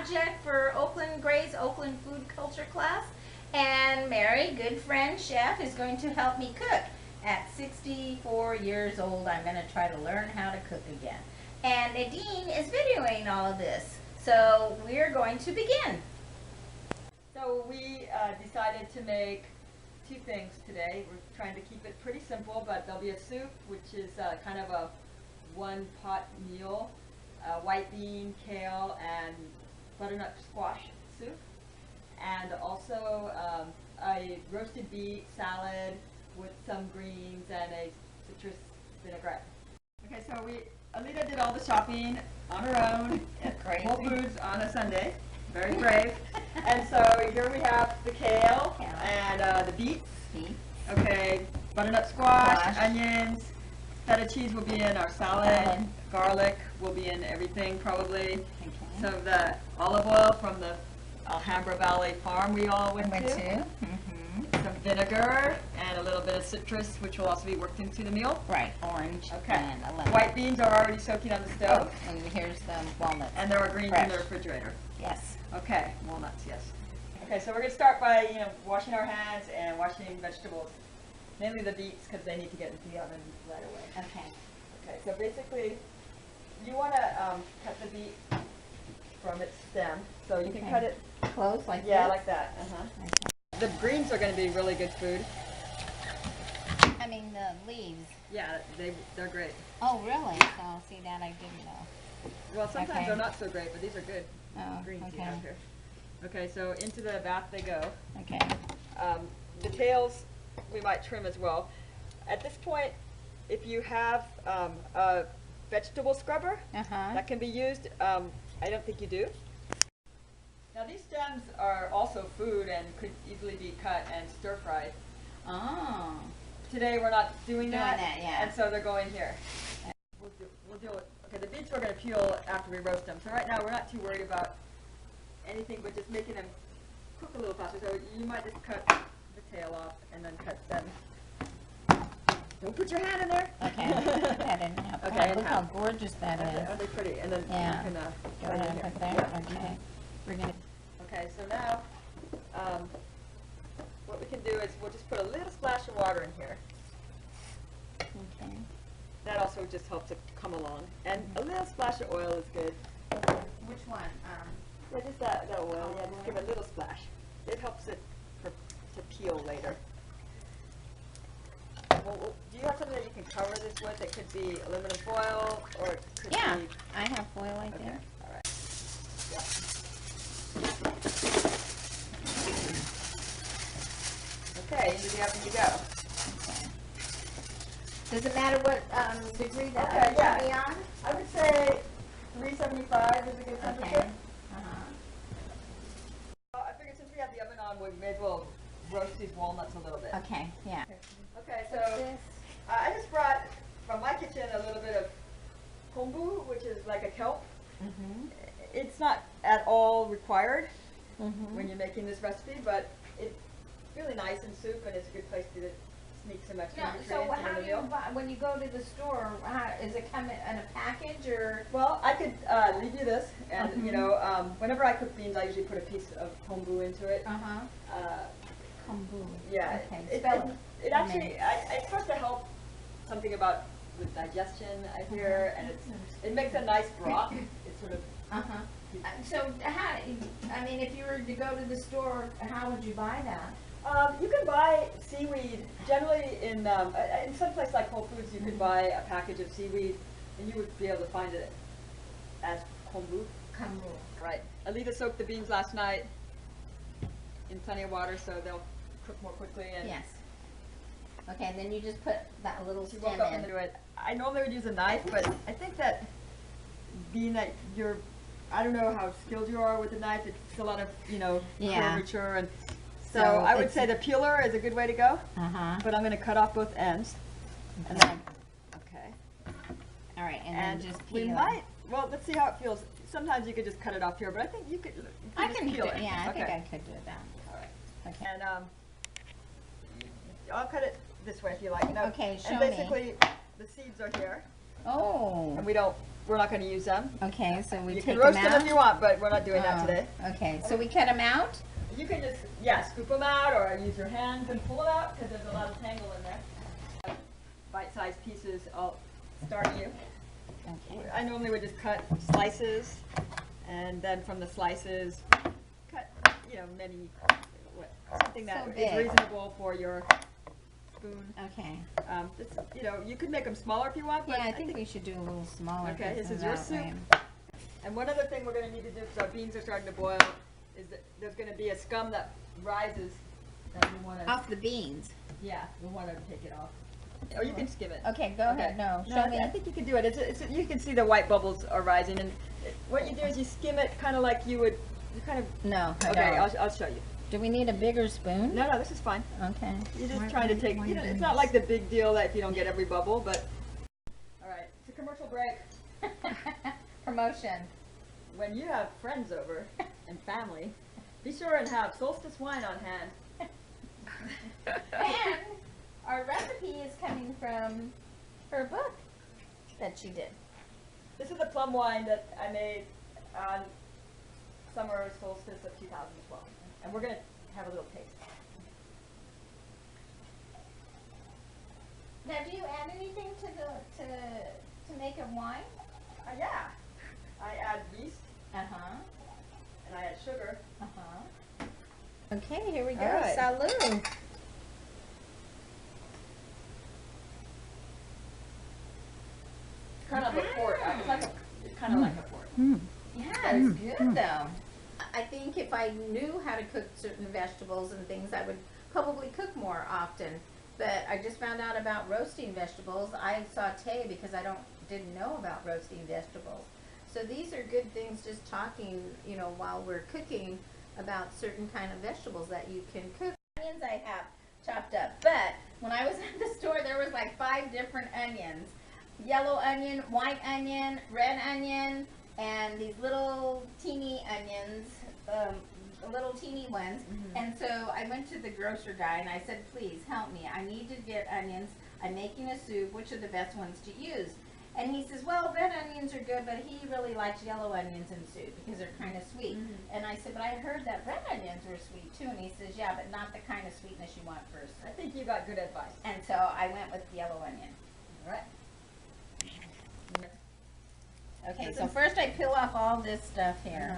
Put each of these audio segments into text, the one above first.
project for Oakland Gray's Oakland Food Culture class. And Mary, good friend, chef, is going to help me cook. At 64 years old, I'm going to try to learn how to cook again. And Nadine is videoing all of this. So we're going to begin. So we decided to make two things today. We're trying to keep it pretty simple, but there'll be a soup, which is kind of a one-pot meal, white bean, kale, and butternut squash soup, and also a roasted beet salad with some greens and a citrus vinaigrette. Okay, so Alida did all the shopping on her own at Whole Foods on a Sunday. Very brave. And so here we have the kale and the beets. Okay, butternut squash, onions, feta cheese will be in our salad, garlic will be in everything probably. Some of the olive oil from the Alhambra Valley farm we all went to. Some vinegar and a little bit of citrus, which will also be worked into the meal. Right, orange and a lemon. White beans are already soaking on the stove. Oh, and here's the walnuts. And there are greens in the refrigerator. Yes. Okay, walnuts, yes. Okay, so we're going to start by, washing our hands and washing vegetables, mainly the beets because they need to get into the oven right away. Okay. Okay, so basically, you want to cut the beet from its stem, so you can cut it close like this? Yeah, like that. Okay. The greens are going to be really good food. I mean the leaves. Yeah, they're great. Oh, really? So, see, that I didn't know. Well, sometimes they're not so great, but these are good greens you have here. Okay, so into the bath they go. Okay. The tails we might trim as well. At this point, if you have a vegetable scrubber, that can be used. I don't think you do. Now these stems are also food and could easily be cut and stir-fried. Oh. Today we're not doing that, yeah. and so they're going here. We'll deal with, okay, the beets we're going to peel after we roast them. So right now we're not too worried about anything but just making them cook a little faster. So you might just cut the tail off and then cut them. Don't put your hand in there. Okay. That didn't happen. Okay. Look how gorgeous that is. Are they pretty? And then you can go ahead and put that. Okay. We're gonna. Okay. So now, what we can do is we'll just put a little splash of water in here. Okay. That also just helps it come along. And a little splash of oil is good. Which one? Yeah, just that oil. Yeah, just give it a little splash. It helps it to peel later. Well, do you have something that you can cover this with? It could be aluminum foil, or it could be... I have foil right there. All right. Yeah. Okay, into the oven you go. Okay. Does it matter what degree that should be on? I would say 375 is a good temperature. Okay. I figured since we have the oven on, we may as well roast these walnuts a little bit. Okay, yeah. Okay, so I just brought from my kitchen a little bit of kombu, which is like a kelp. It's not at all required when you're making this recipe, but it's really nice in soup, and it's a good place to sneak some extra nutrients so how into the do you meal. buy, when you go to the store, is it come in a package or? Well, I could leave you this, and whenever I cook beans, I usually put a piece of kombu into it. Kombu. Yeah. Okay. It actually, it's supposed to help something about with digestion, I hear, and it makes a nice broth. It's sort of. So how? I mean, if you were to go to the store, how would you buy that? You can buy seaweed. Generally, in some place like Whole Foods, you can buy a package of seaweed, and you would be able to find it as kombu. Kombu. Right. Alida soaked the beans last night in plenty of water, so they'll cook more quickly. And yes. Okay, and then you just put that little stem woke up in. into it. I normally would use a knife, but I think that being that I don't know how skilled you are with a knife. It's a lot of curvature, and so I would say the peeler is a good way to go. But I'm going to cut off both ends, and then all right, and then just peel. We might. Well, let's see how it feels. Sometimes you could just cut it off here, but I think you could. I can peel it. Yeah, I think I could do that. All right. Okay. And I'll cut it this way if you like. Okay, show me. And basically, the seeds are here. Oh. And we're not going to use them. Okay, so we You take can roast them out. them if you want, but we're not doing that Oh, today. Okay, so we cut them out. You can just, scoop them out or use your hands and pull it out because there's a lot of tangle in there. Bite-sized pieces, I'll start you. Okay. I normally would just cut slices and then from the slices, cut, something that So is big. reasonable for your spoon. Okay. You could make them smaller if you want. But Yeah, I think we should do a little smaller. Okay, this is so your that soup. way- And one other thing we're going to need to do, because our beans are starting to boil, is that there's going to be a scum that rises that we want to. Off the beans. Yeah, we want to take it off. Or you can skim it. Okay, go ahead. No, show me. I think you can do it. You can see the white bubbles are rising, and what you do is you skim it, kind of like you would. You kind of. No, I Okay, don't. I'll show you. Do we need a bigger spoon? No, this is fine. Okay. You're just trying to take. It's not like the big deal that if you don't get every bubble, but. All right, it's a commercial break. Promotion. When you have friends over and family, be sure and have solstice wine on hand. And our recipe is coming from her book that she did. This is the plum wine that I made on summer solstice of 2012. And we're going to have a little taste. Now, do you add anything to make a wine? Yeah. I add yeast Uh-huh. and I add sugar. Uh-huh. Okay, here we go. All right. Salud. It's kind of a port. It's kind of like a port. Yeah, it's good though. I think if I knew how to cook certain vegetables and things, I would probably cook more often. But I just found out about roasting vegetables. I saute because didn't know about roasting vegetables. So these are good things, just talking, while we're cooking about certain kind of vegetables that you can cook. Onions I have chopped up, but when I was at the store, there was like 5 different onions. Yellow onion, white onion, red onion, and these little teeny onions, little teeny ones. And so I went to the grocer guy and I said, please help me. I need to get onions. I'm making a soup. Which are the best ones to use? And he says, well, red onions are good, but he really likes yellow onions in soup because they're kind of sweet. And I said, but I heard that red onions were sweet too. And he says, yeah, but not the kind of sweetness you want first. I think you got good advice. And so I went with yellow onion. All right. Okay, so first I peel off all this stuff here.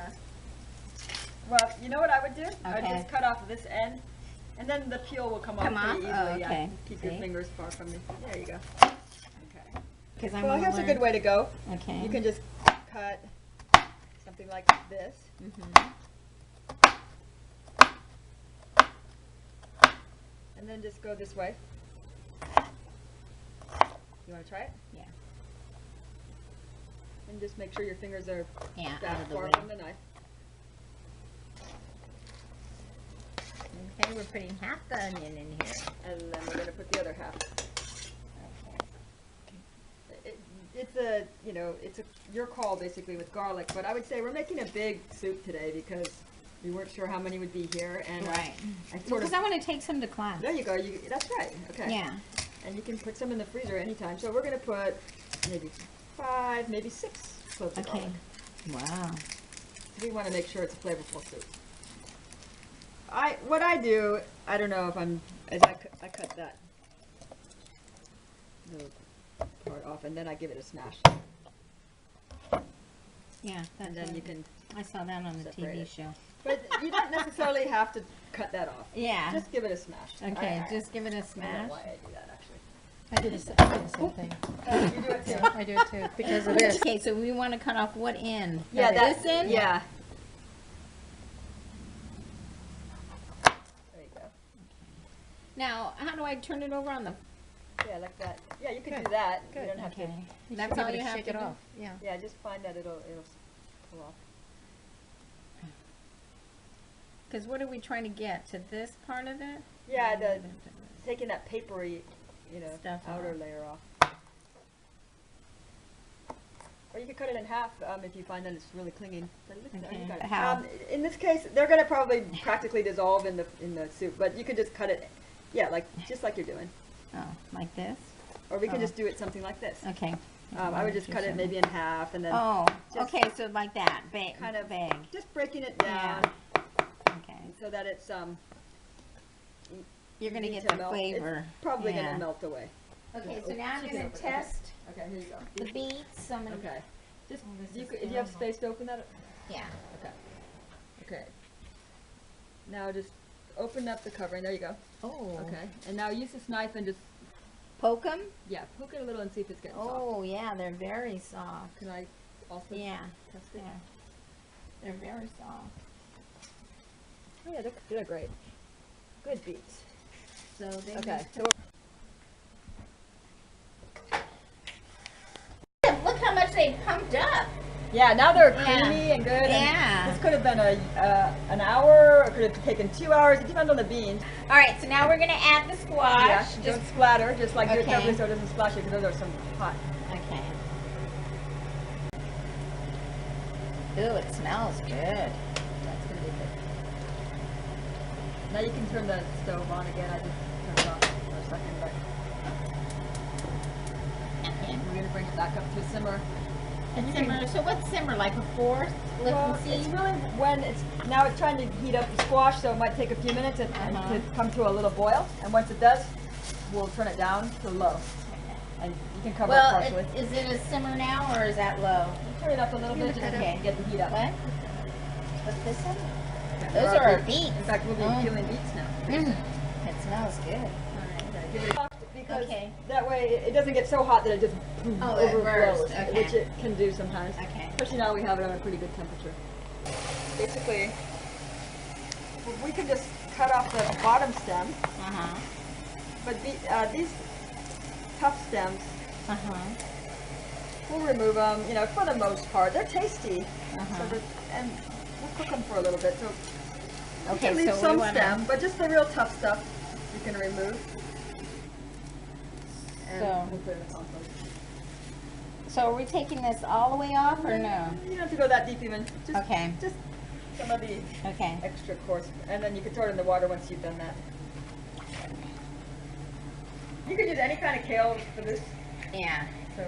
Well, you know what I would do? I would Okay. just cut off this end, and then the peel will come off Come pretty off? easily. Oh, okay. Yeah. Keep your See? fingers far from me. There you go. Okay. Because I Well, want to here's a good way to go. Okay. You can just cut something like this. And then just go this way. You want to try it? Yeah. And just make sure your fingers are Yeah, that out of the far way. from the knife. Okay, we're putting half the onion in here. And then we're going to put the other half. Okay. It's your call basically with garlic, but I would say we're making a big soup today because we weren't sure how many would be here, and Right. I I want to take some to class. there you go. That's right. Okay. Yeah. And you can put some in the freezer anytime. So we're going to put maybe 5, maybe 6 cloves of Okay. garlic. Wow. We want to make sure it's a flavorful soup. What I do, I don't know if I cut that little part off, and then I give it a smash. Yeah. And then you can, I saw that on the separate TV it. show. but you don't necessarily have to cut that off. Yeah. Just give it a smash. Okay, just give it a I don't know smash. why I do that actually. I do the same thing. You do it too. I do it too, because of this. Okay, so we want to cut off what end? Yeah, this end? Yeah. There you go. Now, how do I turn it over on the? Yeah, like that. Yeah, you can Good. do that. You Good. don't have Okay. You That's should all give it you a have shake to it do? off. Yeah. to. Yeah, just find that it'll pull off. Because what are we trying to get? To this part of it? Yeah, taking that papery, Stuff outer off. layer off. Or you could cut it in half if you find that it's really clinging. But it looks- Okay. you got it. How? In this case, they're going to probably practically dissolve in the soup, but you could just cut it, just like you're doing. Oh, like this? Or we can just do it something like this. Okay. I would just cut it maybe in half and then Oh, just okay, so like that, kind of big. just breaking it down Okay. so that it's You're gonna need get to the melt. flavor. It's probably Yeah. gonna melt away. Okay, so now I'm Chicken gonna over. test Okay, here you go. the beets. So I'm gonna, Okay. Just Oh, this do you, is do you have terrible. space to open that? yeah. Okay. Okay. Now just open up the covering. There you go. Oh. Okay. And now use this knife and just Poke them? poke it a little and see if it's getting soft. Oh, yeah, they're very soft. Can I also Yeah. test it? Yeah. They're very soft. Oh yeah, they're great. Good beets. So they Okay. So look how much they pumped up. yeah, now they're Yeah. creamy and good. Yeah. And this could have been an hour, or it could have taken 2 hours. It depends on the beans. All right, so now we're gonna add the squash. Yeah, don't splatter, just like do it Okay. carefully so it doesn't splash you, because those are some hot. Okay. Ooh, it smells good. That's gonna be good. Now you can turn the stove on again. I just turned it off for a second, but we're gonna bring it back up to a simmer. And simmer. So what's simmer, like a fourth? Look Well, and see. it's really when it's now it's trying to heat up the squash, so it might take a few minutes and to come to a little boil. And once it does, we'll turn it down to low, and you can cover it Well, partially. is it a simmer now or is that low? Turn it up a little bit just Okay. to get the heat up. What? What's this one? Okay, Those there are our beets. beets. In fact, we'll be Oh. peeling beets now. It smells good. Okay, give it a soft, because Okay. that way it doesn't get so hot that it just Oh, it overflows, bursts, okay. which it can do sometimes. Okay. Especially now we have it on a pretty good temperature. Basically, we can just cut off the bottom stem, Uh-huh. but these tough stems, Uh-huh. we'll remove them, you know, for the most part. They're tasty, Uh-huh. and we'll cook them for a little bit. So you Okay, can leave so we some wanna- stem, but just the real tough stuff you can remove. And So- we'll put it in the compost. So are we taking this all the way off or no? You don't have to go that deep even. Just, Okay. Just some of the Okay. extra coarse, and then you can throw it in the water once you've done that. You can use any kind of kale for this. Yeah. So,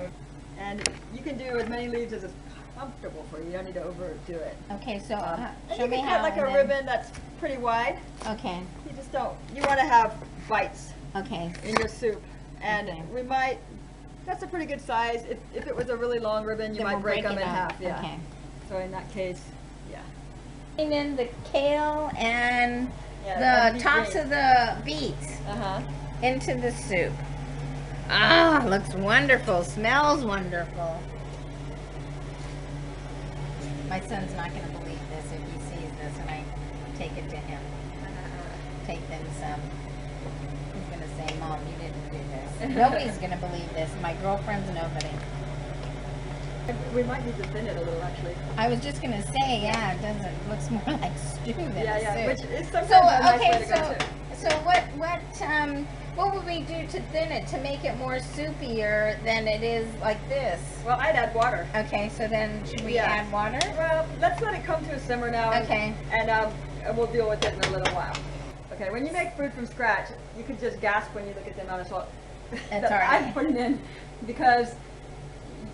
and you can do as many leaves as is comfortable for you. You don't need to overdo it. Okay, so And show you me can how. cut like a and then- ribbon that's pretty wide. Okay. You just don't. You want to have bites Okay. in your soup, and Okay. we might. That's a pretty good size. If it was a really long ribbon, you Then might we'll break break them it in up. half. Yeah. Okay. So in that case, yeah. And then the kale and Yeah, the beet tops greens. of the beets Uh-huh. into the soup. Ah, looks wonderful. Smells wonderful. My son's not going to believe this if he sees this and I take it to him. Take them some. He's going to say, Mom, you didn't do this. Nobody's going to believe this. My girlfriend's nobody. We might need to thin it a little, actually. I was just going to say, yeah, it doesn't. It looks more like stew than a Which soup. is sometimes So a nice way okay, to go too. so what would we do to thin it to make it more soupier than it is like this? Well, I'd add water. Okay, so then should we Yeah. add water? Well, let's let it come to a simmer now. Okay. And we'll deal with it in a little while. Okay, when you make food from scratch, you could just gasp when you look at the amount of salt That's that all right. I'm putting in, because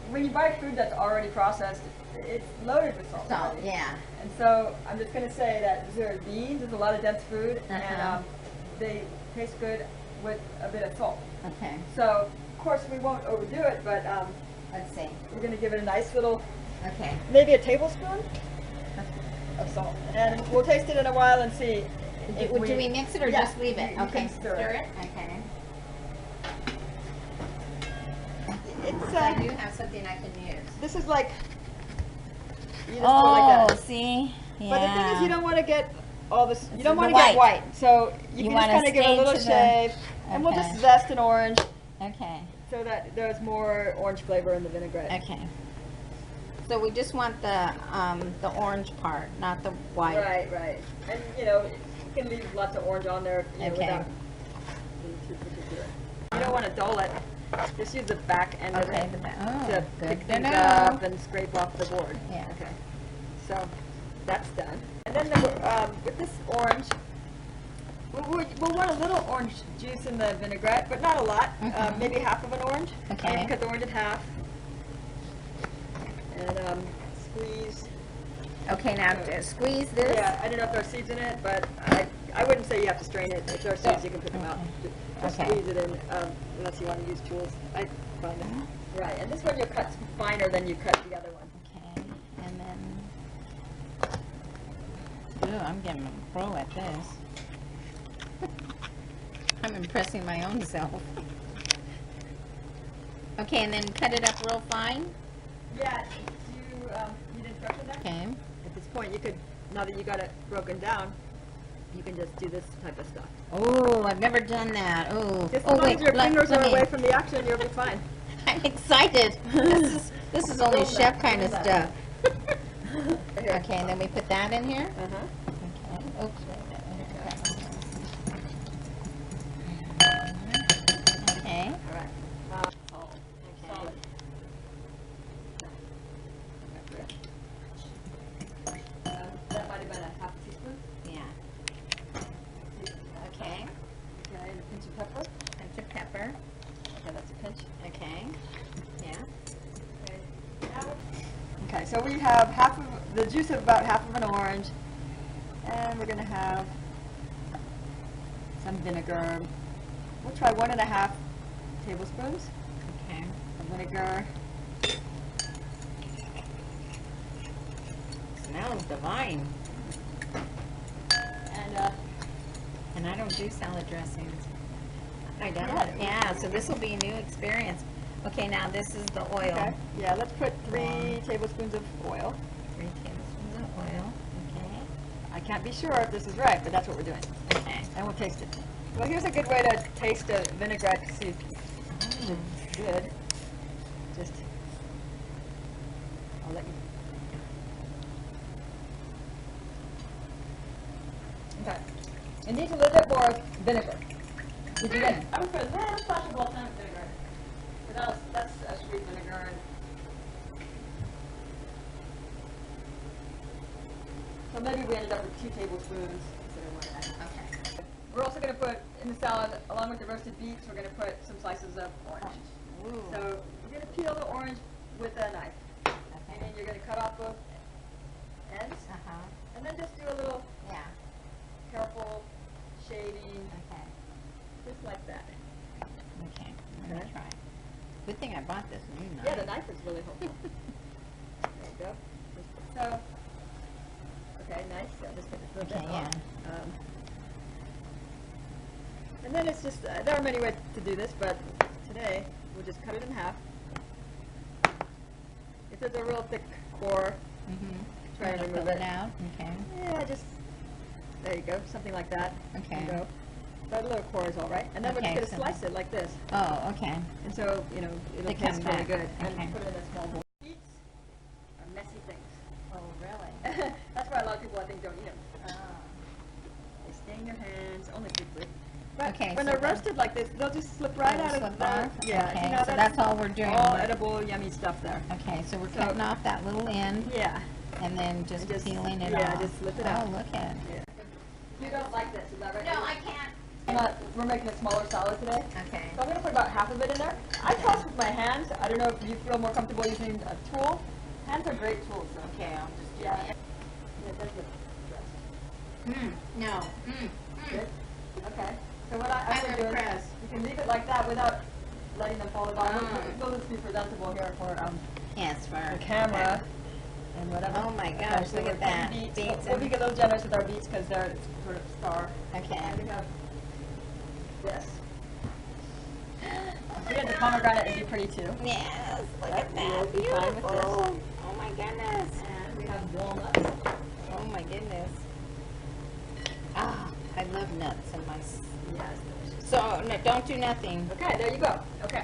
when you buy food that's already processed, it's loaded with salt. Salt, already. yeah. And so I'm just going to say that there's beans, there's a lot of dense food, and Uh-huh. they taste good with a bit of salt. Okay, So, of course, we won't overdo it, but let's see. we're going to give it a nice little, Okay. maybe a tablespoon of salt. And we'll taste it in a while and see. if Do we mix it or Yeah, just leave it? you Okay, can stir it. Okay. It's, I do have something I can use. this is like, you just do it like that. see? Yeah. But the thing is, you don't want to get all this, you It's don't the want to get white. white. So you You can just wanna kind of give it a stay little to the- shave. And we'll just Okay. zest an orange Okay, so that there's more orange flavor in the vinaigrette. okay. So we just want the orange part, not the white. Right, right. And you know, you can leave lots of orange on there, you know, Okay. without being too particular. You don't want to dull it. Just use the back end of Okay, it the back. to Oh, pick good to things know. up and scrape off the board. Yeah. Okay. So that's done. And then with this orange, We'll want a little orange juice in the vinaigrette, but not a lot. Mhm. Maybe half of an orange. Okay. Maybe cut the orange in half. And squeeze. Okay, now squeeze this. Yeah, I don't know if there are seeds in it, but I wouldn't say you have to strain it. If there are seeds, you can pick them out. Just Okay. squeeze it in, unless you want to use tools. I find it. Right, and this one you'll cut finer than you cut the other one. Okay, and then, ooh, I'm getting a pro at this. I'm impressing my own self. Okay, and then cut it up real fine. Yeah, do you need instruction there? Okay. At this point, you could, now that you got it broken down, you can just do this type of stuff. Oh, I've never done that. Oh, Just as oh long wait, as your fingers let are me- away from the action, you'll be fine. I'm excited. This is only Roll chef that, kind of roll stuff. Here. Okay, and then we put that in here. Uh-huh. Okay. Oops. Wait a minute. Okay. All right. Solid. That might have been a half a teaspoon. Yeah. Okay. Okay, and a pinch of pepper. Pinch of pepper. Okay, that's a pinch. Okay. Yeah. Okay, so we have half of the juice of about half of an orange, and we're going to have some vinegar. We'll try 1.5 tablespoons Okay. of vinegar. Smells divine. And I don't do salad dressings. I don't. Yeah, so this will be a new experience. Okay, now this is the oil. Okay. Yeah, let's put 3 tablespoons of oil. 3 tablespoons of oil. Okay. I can't be sure if this is right, but that's what we're doing. Okay. And we'll taste it. Well, here's a good way to taste a vinaigrette soup. Mm. Good. Just, I'll let you. Okay. It needs a little bit more vinegar. Did you get? I would put a little splash of balsamic vinegar. But that's a sweet vinegar. So maybe we ended up with 2 tablespoons instead of 1.5. Okay. We're also going to put in the salad, along with the roasted beets, we're going to put some slices of orange. Ooh. So we're going to peel the orange with a knife. And Okay. then you're going to cut off both ends. Uh-huh. And then just do a little Yeah. careful shading, Okay. just like that. Okay. I'm gonna Okay. try. Good thing I bought this new knife. Yeah, the knife is really helpful. There you go. So, okay, nice. So just put this a little Okay, bit yeah. on. And then it's just, there are many ways to do this, but today we'll just cut it in half. If there's a real thick core, Mm-hmm. try and remove pull it it. out. Okay. Yeah, just, there you go, something like that. Okay. You go. But a little core is all right. And then we're just Okay, going to so- slice it like this. Oh, okay. And so, you know, it'll They taste come really back. good. Okay. And put it in a small bowl. Beets are messy things. Oh, really? That's why a lot of people, I think, don't eat them. Oh. They stain your hands only briefly. But Okay, when so they're then- roasted like this, they'll just slip right They'll out of slip the... off? Yeah, Okay, you know, so that's all we're doing. all We're- edible, yummy stuff there. Okay, so we're So- cutting off that little end Yeah. and then just, Just- peeling it yeah, off. just slip it oh, out. look at it. Yeah. You don't like this, is that right? No, I can't. We're making a smaller salad today. Okay. So I'm going to put about half of it in there. I toss with my hands. I don't know if you feel more comfortable using a tool. Hands are great tools. So. Okay, I'll just do Yeah. that. Yeah, that's good. No. Good. Okay. So what I'm I would do is impressed. you can leave it like that without letting them fall apart. Mm. Those will be presentable here for Yes, for the camera and whatever. Oh my Okay, gosh, so look we're at that. putting Beets. Beets We'll and- be a little generous with our beets because they're sort of star. Okay. And we have this. If we had the pomegranate, it'd be pretty too. Yes, look Right, at we'll that. be fine with this. Beautiful. Oh my goodness. And we have walnuts. Oh my goodness. Ah, I love nuts in my. Yes, delicious. So no, don't do nothing. Okay, there you go. Okay.